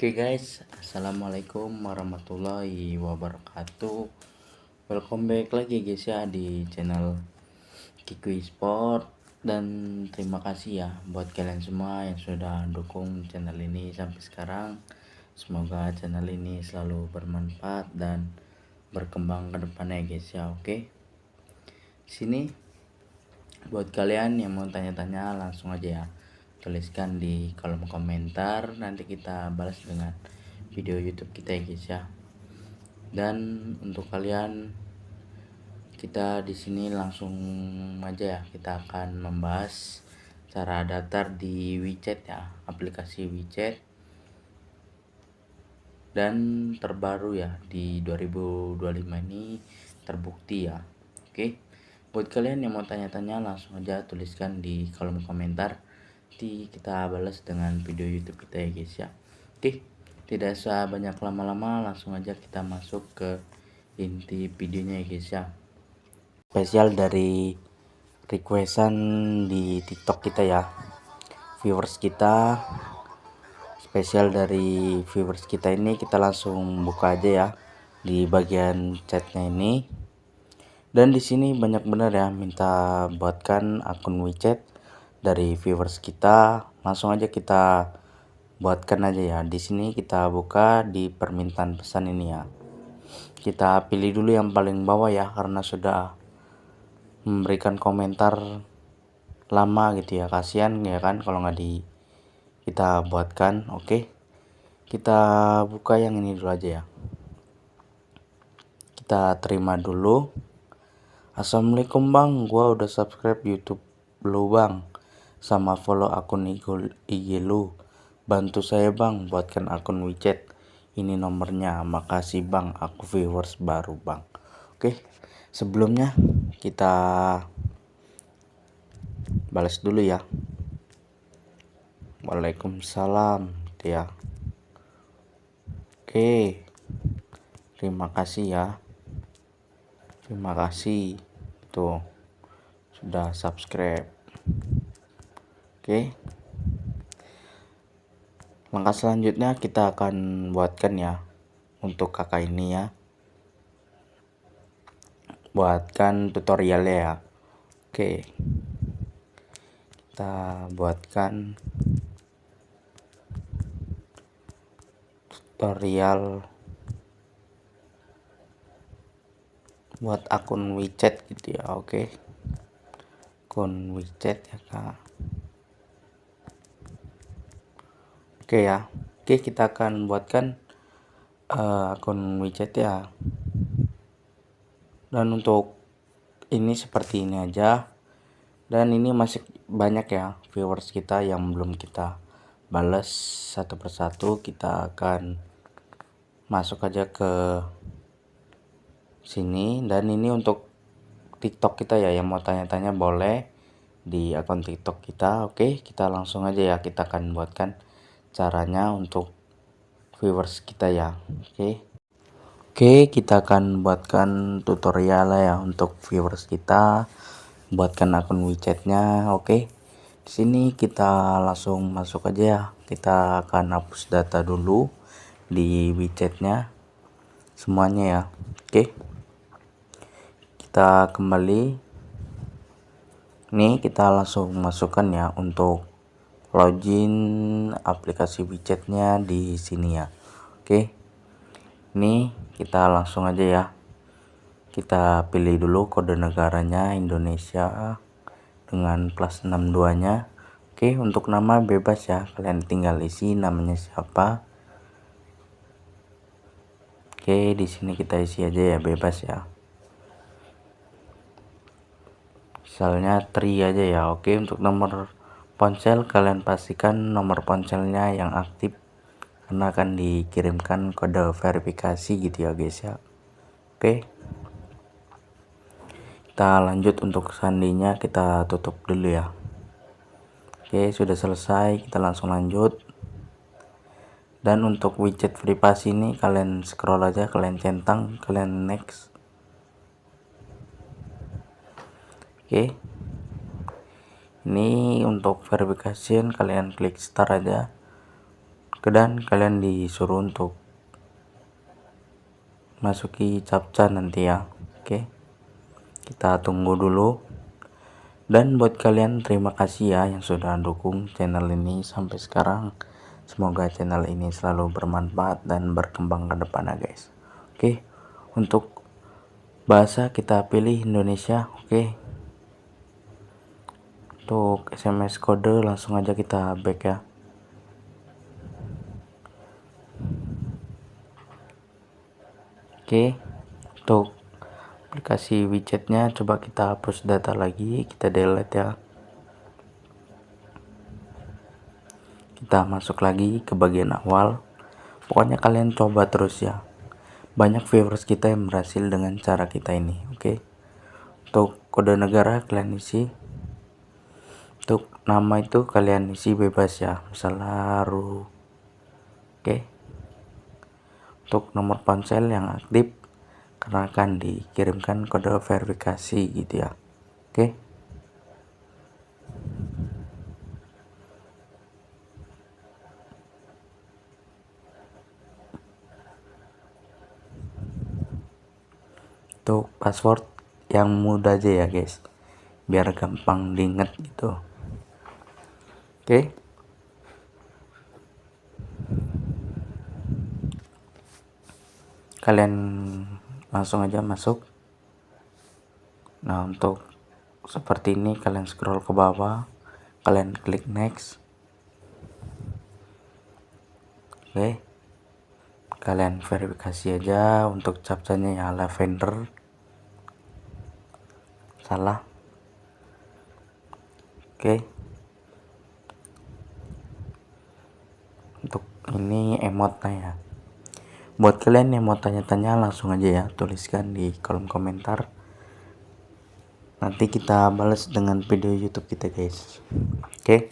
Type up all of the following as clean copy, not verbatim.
Oke guys, assalamualaikum warahmatullahi wabarakatuh. Welcome back lagi guys ya di channel Kikui Sport. Dan terima kasih ya buat kalian semua yang sudah dukung channel ini sampai sekarang. Semoga channel ini selalu bermanfaat dan berkembang ke depannya guys ya. Oke, sini buat kalian yang mau tanya-tanya langsung aja ya, tuliskan di kolom komentar, nanti kita balas dengan video YouTube kita ya guys ya. Dan untuk kalian, kita di sini langsung aja ya, kita akan membahas cara daftar di WeChat ya, aplikasi WeChat. Dan terbaru ya di 2025 ini terbukti ya. Oke, buat kalian yang mau tanya-tanya langsung aja tuliskan di kolom komentar, nanti kita balas dengan video YouTube kita ya guys ya. Oke, tidak usah banyak lama-lama, langsung aja kita masuk ke inti videonya ya guys ya. Spesial dari requestan di TikTok kita ya, viewers kita. Spesial dari viewers kita ini, kita langsung buka aja ya di bagian chatnya ini. Dan di sini banyak bener ya minta buatkan akun WeChat dari viewers kita. Langsung aja kita buatkan aja ya. Di sini kita buka di permintaan pesan ini ya. Kita pilih dulu yang paling bawah ya, karena sudah memberikan komentar lama gitu ya. Kasihan ya kan kalau nggak kita buatkan. Oke, kita buka yang ini dulu aja ya. Kita terima dulu. Assalamualaikum bang, gua udah subscribe YouTube lu bang, sama follow akun IG lu. Bantu saya bang, buatkan akun WeChat. Ini nomornya, makasih bang, aku viewers baru bang. Oke, sebelumnya kita balas dulu ya. Waalaikumsalam ya. Oke, terima kasih ya. Terima kasih tuh sudah subscribe. Oke, langkah selanjutnya kita akan buatkan ya untuk kakak ini ya, buatkan tutorialnya ya. Oke, kita buatkan tutorial buat akun WeChat gitu ya. Oke, akun WeChat ya kak. Oke ya. Oke, kita akan buatkan akun WeChat ya. Dan untuk ini seperti ini aja. Dan ini masih banyak ya viewers kita yang belum kita balas satu persatu. Kita akan masuk aja ke sini. Dan ini untuk TikTok kita ya, yang mau tanya-tanya boleh di akun TikTok kita. Oke, kita langsung aja ya, kita akan buatkan caranya untuk viewers kita ya. Oke, kita akan buatkan tutorial ya untuk viewers kita, buatkan akun WeChatnya. Oke, di sini kita langsung masuk aja ya. Kita akan hapus data dulu di WeChatnya semuanya ya. Oke, kita kembali. Nih, kita langsung masukkan ya untuk login aplikasi WeChatnya di sini ya. Oke, ini kita langsung aja ya. Kita pilih dulu kode negaranya Indonesia dengan +62 nya. Oke, untuk nama bebas ya, kalian tinggal isi namanya siapa. Oke, di sini kita isi aja ya, bebas ya. Misalnya Tri aja ya. Oke, untuk nomor ponsel kalian pastikan nomor ponselnya yang aktif, karena akan dikirimkan kode verifikasi gitu ya guys ya. Oke, kita lanjut. Untuk sandinya kita tutup dulu ya. Oke, sudah selesai, kita langsung lanjut. Dan untuk WeChat privasi ini kalian scroll aja, kalian centang, kalian next. Oke, ini untuk verifikasi kalian klik start aja, Dan kalian disuruh untuk masuki captcha nanti ya. Oke, kita tunggu dulu. Dan buat kalian terima kasih ya yang sudah dukung channel ini sampai sekarang. Semoga channel ini selalu bermanfaat dan berkembang ke depannya guys. Oke, untuk bahasa kita pilih Indonesia. Oke, untuk SMS kode langsung aja kita back ya. Oke, untuk aplikasi widgetnya coba kita hapus data lagi, kita delete ya. Kita masuk lagi ke bagian awal. Pokoknya kalian coba terus ya. Banyak viewers kita yang berhasil dengan cara kita ini. Oke, untuk kode negara kalian isi. Untuk nama itu kalian isi bebas ya, misalnya Ru. Oke, untuk nomor ponsel yang aktif karena akan dikirimkan kode verifikasi gitu ya. Oke, untuk password yang mudah aja ya guys, biar gampang diinget gitu. Oke, kalian langsung aja masuk. Nah, untuk seperti ini kalian scroll ke bawah, kalian klik next. Oke, kalian verifikasi aja. Untuk captchanya ya lavender, salah. Oke, untuk ini emotnya ya. Buat kalian yang mau tanya-tanya langsung aja ya, tuliskan di kolom komentar. Nanti kita balas dengan video YouTube kita guys. Oke.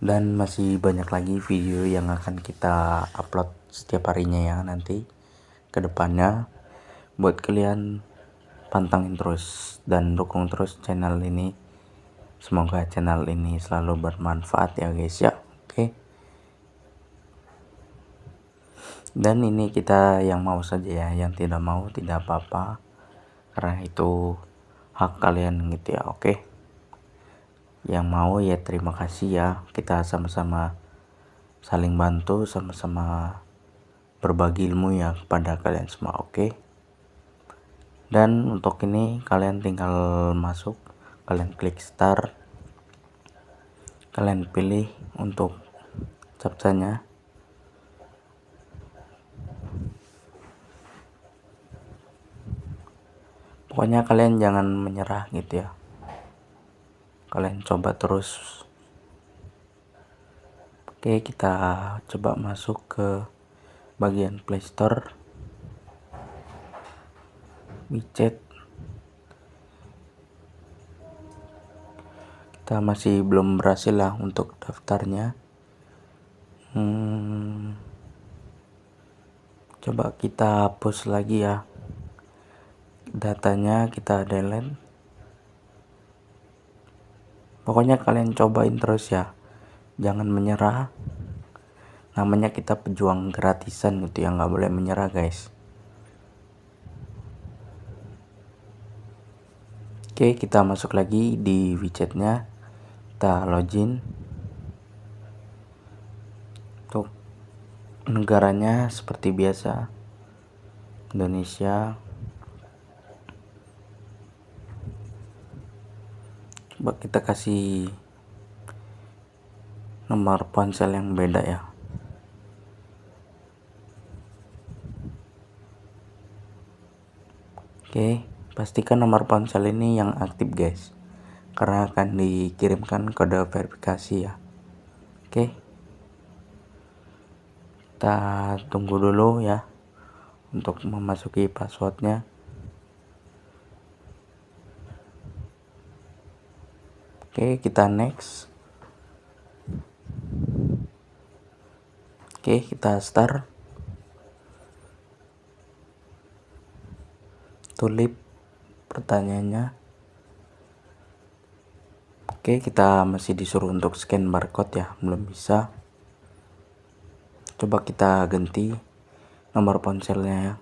Dan masih banyak lagi video yang akan kita upload setiap harinya ya nanti ke depannya. Buat kalian pantangin terus dan dukung terus channel ini. Semoga channel ini selalu bermanfaat ya guys ya. Oke. Dan ini kita yang mau saja ya, yang tidak mau tidak apa-apa, karena itu hak kalian gitu ya. Oke, yang mau ya terima kasih ya, kita sama-sama saling bantu, sama-sama berbagi ilmu ya kepada kalian semua. Oke, dan untuk ini kalian tinggal masuk, kalian klik start, kalian pilih untuk captchanya. Pokoknya kalian jangan menyerah gitu ya, kalian coba terus. Oke, kita coba masuk ke bagian Playstore, widget. Kita masih belum berhasil lah untuk daftarnya. Coba kita hapus lagi ya, datanya kita delete. Pokoknya kalian cobain terus ya, jangan menyerah. Namanya kita pejuang gratisan gitu ya, nggak boleh menyerah guys. Oke, kita masuk lagi di widgetnya, kita login. Untuk negaranya seperti biasa, Indonesia. Coba kita kasih nomor ponsel yang beda ya. Oke, pastikan nomor ponsel ini yang aktif guys, karena akan dikirimkan kode verifikasi ya. Oke, kita tunggu dulu ya untuk memasuki passwordnya. Oke, kita next. Oke, kita start. Tulip pertanyaannya. Oke, kita masih disuruh untuk scan barcode ya, belum bisa. Coba kita ganti nomor ponselnya ya,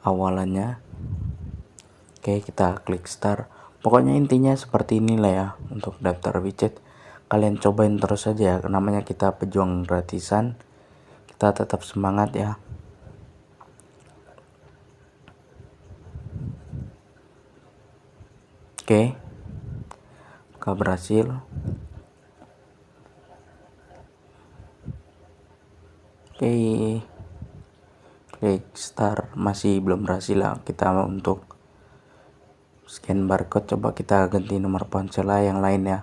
awalannya. Oke, kita klik start. Pokoknya intinya seperti inilah ya untuk daftar widget. Kalian cobain terus saja ya, namanya kita pejuang gratisan. Kita tetap semangat ya. Oke, apakah berhasil? Oke, klik start, masih belum berhasil lah. Kita untuk scan barcode, coba kita ganti nomor ponsel yang lain ya,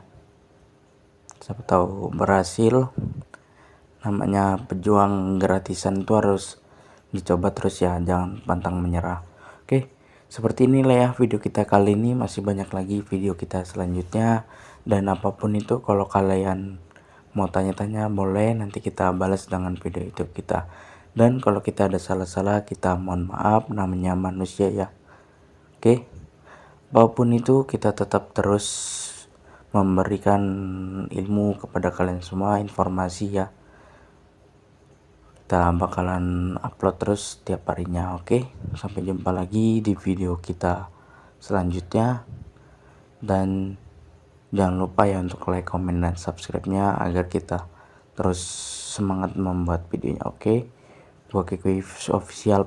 siapa tahu berhasil. Namanya pejuang gratisan itu harus dicoba terus ya, jangan pantang menyerah. Oke, seperti inilah ya video kita kali ini. Masih banyak lagi video kita selanjutnya, dan apapun itu kalau kalian mau tanya-tanya boleh, nanti kita balas dengan video itu kita. Dan kalau kita ada salah-salah, kita mohon maaf, namanya manusia ya. Oke, apapun itu kita tetap terus memberikan ilmu kepada kalian semua, informasi ya. Kita bakalan upload terus setiap harinya. Oke, sampai jumpa lagi di video kita selanjutnya, dan jangan lupa ya untuk like, comment, dan subscribe-nya agar kita terus semangat membuat videonya. Oke, Kikui official.